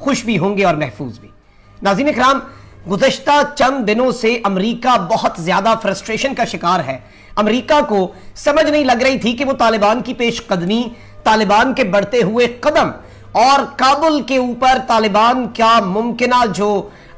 خوش بھی ہوں گے اور محفوظ بھی۔ ناظرین اکرام، گزشتہ چند دنوں سے امریکہ بہت زیادہ فرسٹریشن کا شکار ہے۔ امریکہ کو سمجھ نہیں لگ رہی تھی کہ وہ طالبان کی پیش قدمی، طالبان کے بڑھتے ہوئے قدم اور کابل کے اوپر طالبان کیا ممکنہ جو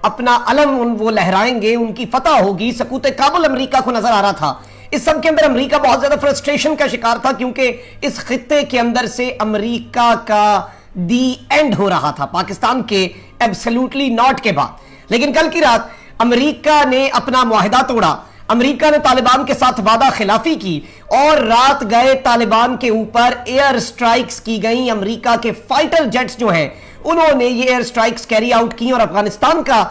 اپنا علم وہ لہرائیں گے، ان کی فتح ہوگی، سقوط کابل امریکہ کو نظر آ رہا تھا۔ اس سب کے اندر امریکہ بہت زیادہ فرسٹریشن کا شکار تھا، کیونکہ اس خطے کے اندر سے امریکہ کا دی اینڈ ہو رہا تھا پاکستان کے ایبسلیوٹلی ناٹ کے بعد۔ لیکن کل کی رات امریکہ نے اپنا معاہدہ توڑا، امریکہ نے طالبان کے ساتھ وعدہ خلافی کی اور رات گئے طالبان کے اوپر ایئر سٹرائکس کی گئیں۔ امریکہ کے فائٹر جیٹس جو ہیں انہوں نے یہ ایئر سٹرائکس کیری آؤٹ کی اور افغانستان کا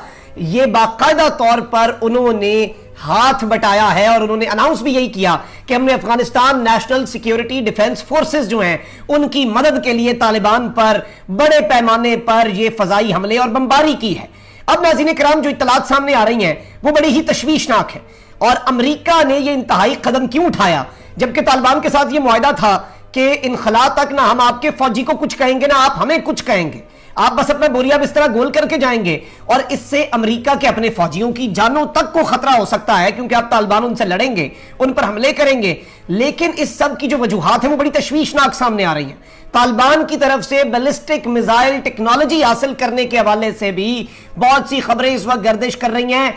یہ باقاعدہ طور پر انہوں نے ہاتھ بٹایا ہے اور انہوں نے اناؤنس بھی یہی کیا کہ ہم نے Afghanistan national security defence forces جو ہیں ان کی مدد کے لیے طالبان پر بڑے پیمانے پر یہ فضائی حملے اور بمباری کی ہے۔ اب ناظرین کرام، جو اطلاعات سامنے آ رہی ہیں وہ بڑی ہی تشویشناک ہے، اور امریکہ نے یہ انتہائی قدم کیوں اٹھایا جبکہ طالبان کے ساتھ یہ معاہدہ تھا کہ انخلا تک نہ ہم آپ کے فوجی کو کچھ کہیں گے نہ آپ ہمیں کچھ کہیں گے، آپ بس اپنا بوریا بسترا گول کر کے جائیں گے، اور اس سے امریکہ کے اپنے فوجیوں کی جانوں تک کو خطرہ ہو سکتا ہے کیونکہ آپ طالبان ان سے لڑیں گے، ان پر حملے کریں گے۔ لیکن اس سب کی جو وجوہات ہیں وہ بڑی تشویشناک سامنے آ رہی ہیں۔ طالبان کی طرف سے بیلسٹک میزائل ٹیکنالوجی حاصل کرنے کے حوالے سے بھی بہت سی خبریں اس وقت گردش کر رہی ہیں،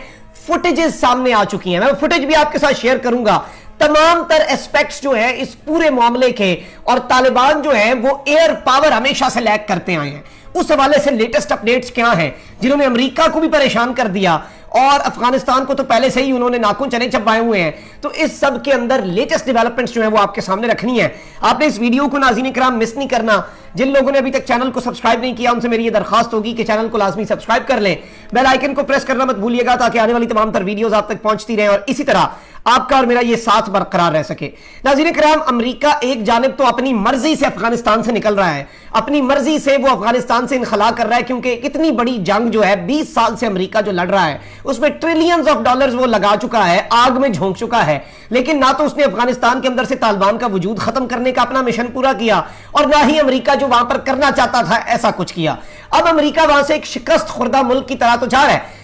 فوٹیجز سامنے آ چکی ہیں، میں فوٹیج بھی آپ کے ساتھ شیئر کروں گا۔ تمام تر اسپیکٹس جو ہیں اس پورے معاملے کے، اور طالبان جو ہیں وہ ایئر پاور ہمیشہ سے لیک کرتے آئے ہیں، اس حوالے سے لیٹسٹ اپڈیٹس کیا ہیں جنہوں نے امریکہ کو بھی پریشان کر دیا اور افغانستان کو تو پہلے سے ہی انہوں نے ناخن چنے چبائے ہوئے ہیں۔ تو اس سب کے اندر لیٹسٹ ڈیولپمنٹس جو ہیں وہ آپ کے سامنے رکھنی ہے۔ آپ نے اس ویڈیو کو ناظرین کرام مس نہیں کرنا۔ جن لوگوں نے ابھی تک چینل کو سبسکرائب نہیں کیا ان سے میری یہ درخواست ہوگی کہ چینل کو لازمی سبسکرائب کر لیں، بیل آئیکن کو پریس کرنا مت بھولیے گا تاکہ آنے والی تمام تر ویڈیوز آپ تک پہنچتی رہیں اور اسی طرح آپ کا اور میرا یہ ساتھ برقرار رہ سکے۔ ناظرین کرام، امریکہ ایک جانب تو اپنی مرضی سے افغانستان سے نکل رہا ہے، اپنی مرضی سے وہ افغانستان سے انخلا کر رہا ہے، کیونکہ اتنی بڑی جنگ جو ہے 20 سال سے امریکہ جو لڑ رہا ہے اس میں ٹریلینز آف ڈالرز وہ لگا چکا ہے، آگ میں جھونک چکا ہے، لیکن نہ تو اس نے افغانستان کے اندر سے طالبان کا وجود ختم کرنے کا اپنا مشن پورا کیا اور نہ ہی امریکہ جو وہاں پر کرنا چاہتا تھا ایسا کچھ کیا۔ اب امریکہ وہاں سے ایک شکست خوردہ ملک کی طرح تو جا رہا ہے۔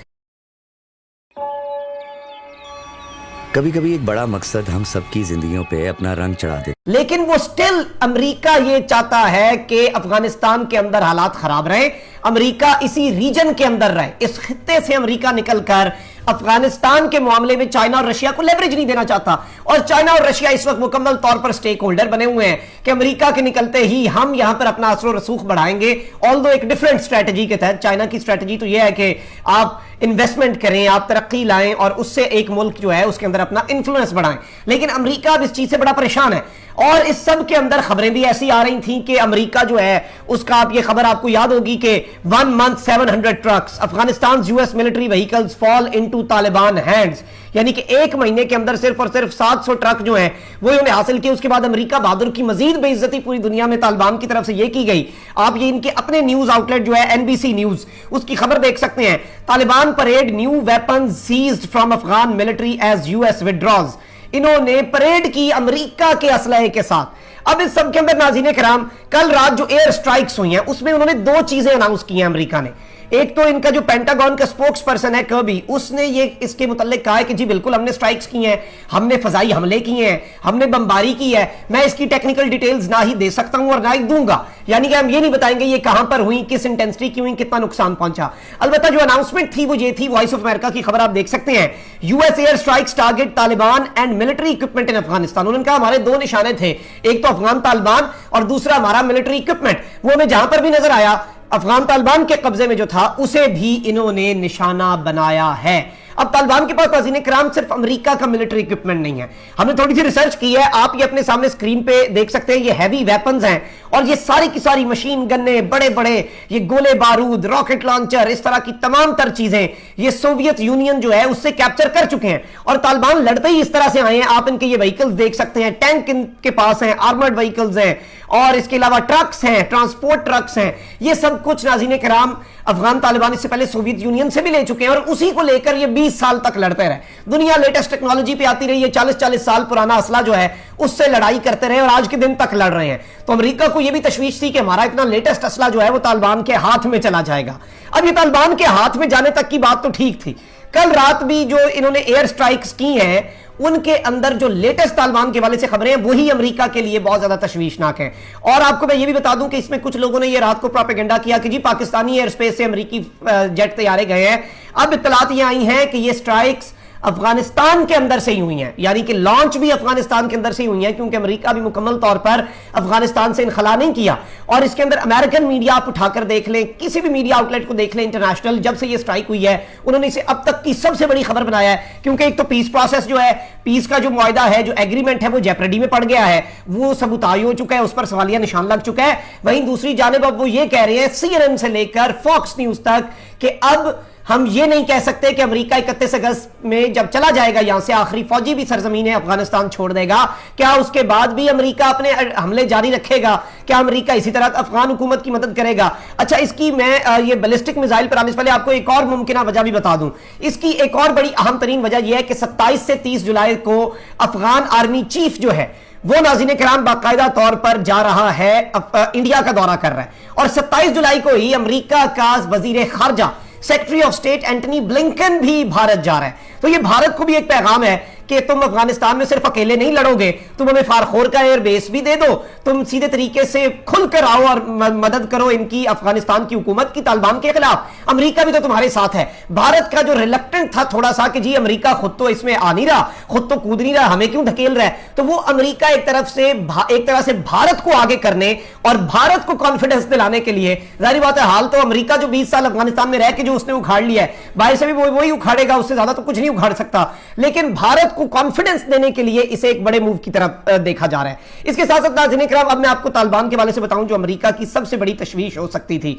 کبھی کبھی ایک بڑا مقصد ہم سب کی زندگیوں پہ اپنا رنگ چڑھا دے، لیکن وہ سٹل امریکہ یہ چاہتا ہے کہ افغانستان کے اندر حالات خراب رہیں، امریکہ اسی ریجن کے اندر رہے، اس خطے سے امریکہ نکل کر افغانستان کے معاملے میں چائنا اور رشیا کو لیوریج نہیں دینا چاہتا، اور چائنا اور رشیا اس وقت مکمل طور پر سٹیک ہولڈر بنے ہوئے ہیں کہ امریکہ کے نکلتے ہی ہم یہاں پر اپنا اثر و رسوخ بڑھائیں گے۔ آلدو ایک ڈیفرنٹ اسٹریٹجی کے تحت، چائنا کی اسٹریٹجی تو یہ ہے کہ آپ انویسٹمنٹ کریں، آپ ترقی لائیں اور اس سے ایک ملک جو ہے اس کے اندر اپنا انفلوئنس بڑھائیں، لیکن امریکہ اب اس چیز سے بڑا پریشان ہے۔ اور اس سب کے اندر خبریں بھی ایسی آ رہی تھیں کہ امریکہ جو ہے اس کا، آپ یہ خبر آپ کو یاد ہوگی کہ 1 month 700 trucks Afghanistan's US military vehicles fall into Taliban hands، یعنی کہ ایک مہینے کے اندر صرف اور صرف 700 ٹرک جو ہیں وہ انہوں نے حاصل کیے۔ اس کے بعد امریکہ بہادر کی مزید بے عزتی پوری دنیا میں طالبان کی طرف سے یہ کی گئی۔ آپ یہ ان کے اپنے نیوز آؤٹ لیٹ جو ہے NBC نیوز، اس کی خبر دیکھ سکتے ہیں، Taliban parade new weapons seized from Afghan military as US withdraws، انہوں نے پریڈ کی امریکہ کے اسلحے کے ساتھ۔ اب اس سب کے اندر ناظرین کرام، کل رات جو ایئر سٹرائکس ہوئی ہیں اس میں انہوں نے 2 چیزیں اناؤنس کی ہیں امریکہ نے۔ ایک تو ان کا جو پینٹاگون کا سپوکس پرسن ہے کربی، اس نے یہ اس کے متعلق کہا ہے کہ جی بالکل ہم نے سٹرائکس کی ہیں، ہم نے فضائی حملے کیے ہیں، ہم نے بمباری کی ہے، میں اس کی ٹیکنیکل ڈیٹیلز نہ ہی دے سکتا ہوں اور نہ ہی دوں گا، یعنی کہ ہم یہ نہیں بتائیں گے یہ کہاں پر ہوئی، کس انٹینسٹی کی ہوئی، کتنا نقصان پہنچا۔ البتہ جو اناؤنسمنٹ تھی وہ یہ تھی، وائس آف امریکہ کی خبر آپ دیکھ سکتے ہیں، US air strikes target Taliban and military equipment in Afghanistan. انہوں نے کہا ہمارے 2 نشانے تھے، ایک تو افغان طالبان اور دوسرا ہمارا ملٹری اکوپمنٹ، وہ ہمیں جہاں پر بھی نظر آیا افغان طالبان کے قبضے میں جو تھا اسے بھی انہوں نے نشانہ بنایا ہے۔ اب طالبان کے پاس ناظرین کرام صرف امریکہ کا ملٹری اکوپمنٹ نہیں ہے، ہم نے تھوڑی سی ریسرچ کی ہے، آپ یہ اپنے سامنے اسکرین پہ دیکھ سکتے ہیں، یہ ہیوی ویپنز ہیں اور یہ ساری کی ساری مشین گنیں، بڑے بڑے یہ گولے بارود، راکٹ لانچر، اس طرح کی تمام تر چیزیں یہ سوویت یونین جو ہے اس سے کیپچر کر چکے ہیں، اور طالبان لڑتے ہی اس طرح سے آئے ہیں۔ آپ ان کے یہ وہیکلز دیکھ سکتے ہیں، ٹینک ان کے پاس ہیں، آرمرڈ وہیکلز ہیں، اور اس کے علاوہ ٹرکس ہیں، ٹرانسپورٹ ٹرکس ہیں، یہ سب کچھ ناظرین کرام افغان طالبان اس سے پہلے سوویت یونین سے بھی لے چکے ہیں اور اسی کو لے کر یہ 20 سال تک لڑتے رہے. دنیا لیٹسٹ ٹیکنالوجی پہ آتی رہی ہے, 40 سال پرانا اسلحہ جو ہے اس سے لڑائی کرتے رہے اور آج کے دن تک لڑ رہے ہیں. تو امریکہ کو یہ بھی تشویش تھی کہ ہمارا اتنا لیٹسٹ اسلحہ جو ہے وہ طالبان کے ہاتھ میں چلا جائے گا. اب یہ طالبان کے ہاتھ میں جانے تک کی بات تو ٹھیک تھی, کل رات بھی جو انہوں نے ایئر سٹرائکس کی ہیں ان کے اندر جو لیٹسٹ طالبان کے والے سے خبریں ہیں وہی امریکہ کے لیے بہت زیادہ تشویشناک ہیں. اور آپ کو میں یہ بھی بتا دوں کہ اس میں کچھ لوگوں نے یہ رات کو پروپیگنڈا کیا کہ جی پاکستانی ایئر سپیس سے امریکی جیٹ طیارے گئے ہیں. اب اطلاعات یہ آئی ہیں کہ یہ سٹرائکس افغانستان کے اندر سے ہی ہوئی ہیں, یعنی کہ لانچ بھی افغانستان کے اندر سے ہی ہوئی ہیں, کیونکہ امریکہ بھی مکمل طور پر افغانستان سے انخلا نہیں کیا. اور اس کے اندر امریکن میڈیا آپ اٹھا کر دیکھ لیں, کسی بھی میڈیا آؤٹ لیٹ کو دیکھ لیں انٹرنیشنل, جب سے یہ سٹرائک ہوئی ہے انہوں نے اسے اب تک کی سب سے بڑی خبر بنایا ہے. کیونکہ ایک تو پیس پروسیس جو ہے, پیس کا جو معاہدہ ہے, جو ایگریمنٹ ہے, وہ جیپریڈی میں پڑ گیا ہے, وہ سبوتائی ہو چکا ہے, اس پر سوالیہ نشان لگ چکا ہے. وہیں دوسری جانب اب وہ یہ کہہ رہے ہیں CNN سے لے کر فاکس نیوز تک کہ اب ہم یہ نہیں کہہ سکتے کہ امریکہ 31 اگست میں جب چلا جائے گا یہاں سے, آخری فوجی بھی سرزمین افغانستان چھوڑ دے گا, کیا اس کے بعد بھی امریکہ اپنے حملے جاری رکھے گا؟ کیا امریکہ اسی طرح افغان حکومت کی مدد کرے گا؟ اچھا, اس کی میں یہ بیلسٹک میزائل پر آنے سے پہلے آپ کو ایک اور ممکنہ وجہ بھی بتا دوں. اس کی ایک اور بڑی اہم ترین وجہ یہ ہے کہ 27 سے 30 جولائی کو افغان آرمی چیف جو ہے وہ ناظرین کرام باقاعدہ طور پر جا رہا ہے, انڈیا کا دورہ کر رہا ہے. اور 27 جولائی کو ہی امریکہ کا وزیر خارجہ secretary of state Antony Blinken بھی بھارت جا رہا ہے. تو یہ بھارت کو بھی ایک پیغام ہے کہ تم افغانستان میں صرف اکیلے نہیں لڑو گے, تم ہمیں فارخور کا ایئر بیس بھی دے دو, تم سیدھے طریقے سے کھل کر آؤ اور مدد کرو ان کی, افغانستان کی حکومت کی طالبان کے خلاف. امریکہ بھی تو تمہارے ساتھ ہے. بھارت کا جو ریلکٹنٹ تھا تھوڑا سا کہ جی امریکہ خود تو اس میں آ نہیں رہا, خود تو کود نہیں رہا, ہمیں کیوں دھکیل رہا ہے, تو وہ امریکہ ایک طرح سے بھارت کو آگے کرنے اور بھارت کو کانفیڈنس دلانے کے لیے, ظاہر بات ہے حال تو امریکہ جو 20 سال افغانستان میں رہ کے جو اس نے اکھاڑ لیا ہے, باہر سے بھی وہی اکھاڑے گا, اس سے زیادہ تو کچھ نہیں اکھاڑ سکتا, لیکن بھارت کو کانفیڈنس دینے کے لیے اسے ایک بڑے موو کی طرف دیکھا جا رہا ہے. اس کے ساتھ ساتھ ناظرین کرام اب میں آپ کو طالبان کے والے سے بتاؤں جو امریکہ کی سب سے بڑی تشویش ہو سکتی تھی.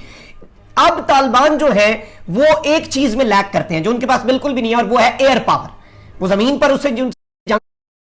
اب طالبان جو ہے وہ ایک چیز میں لیک کرتے ہیں جو ان کے پاس بالکل بھی نہیں ہے, اور وہ ہے ایئر پاور. وہ زمین پر اس سے جنگ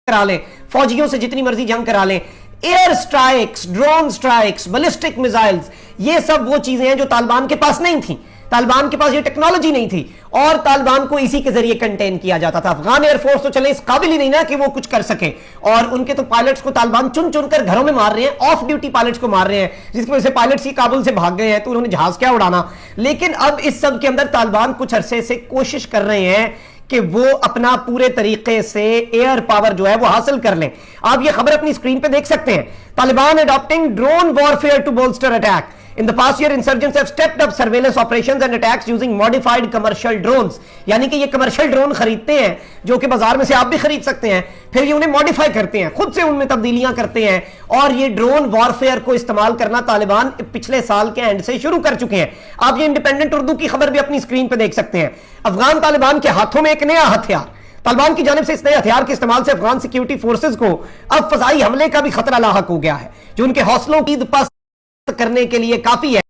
کرا لیں, فوجیوں سے جتنی مرضی جنگ کرا لیں, air strikes, drone strikes, ballistic missiles, یہ سب وہ چیزیں ہیں جو طالبان کے پاس نہیں تھیں. طالبان کے پاس یہ ٹیکنالوجی نہیں تھی اور طالبان کو اسی کے ذریعے کنٹین کیا جاتا تھا. افغان ایئر فورس تو چلے اس قابل ہی نہیں نا کہ وہ کچھ کر سکے, اور ان کے تو پائلٹس کو طالبان چن چن کر گھروں میں مار رہے ہیں, آف ڈیوٹی پائلٹس کو مار رہے ہیں, جس کی وجہ سے پائلٹس ہی کابل سے بھاگ گئے ہیں, تو انہوں نے جہاز کیا اڑانا. لیکن اب اس سب کے اندر طالبان کچھ عرصے سے کوشش کر رہے ہیں کہ وہ اپنا پورے طریقے سے ایئر پاور جو ہے وہ حاصل کر لیں. آپ یہ خبر اپنی سکرین پہ دیکھ سکتے ہیں. Taliban adopting drone warfare to bolster attack. In the past year, insurgents have stepped up surveillance operations and attacks using modified commercial drones. یعنی کہ یہ کمرشل ڈرون خریدتے ہیں جو کہ بازار میں سے آپ بھی خرید سکتے ہیں, پھر یہ انہیں ماڈیفائی کرتے ہیں, خود سے ان میں تبدیلیاں کرتے ہیں, اور یہ ڈرون وارفیئر کو استعمال کرنا طالبان پچھلے سال کے اینڈ سے شروع کر چکے ہیں. آپ یہ انڈیپینڈنٹ اردو کی خبر بھی اپنی سکرین پہ دیکھ سکتے ہیں. افغان طالبان کے ہاتھوں میں ایک نیا ہتھیار, طالبان کی جانب سے اس نئے ہتھیار کے استعمال سے افغان سیکیورٹی فورسز کو اب فضائی حملے کا بھی خطرہ لاحق ہو گیا ہے, جو ان کے حوصلوں کی پست کرنے کے لیے کافی ہے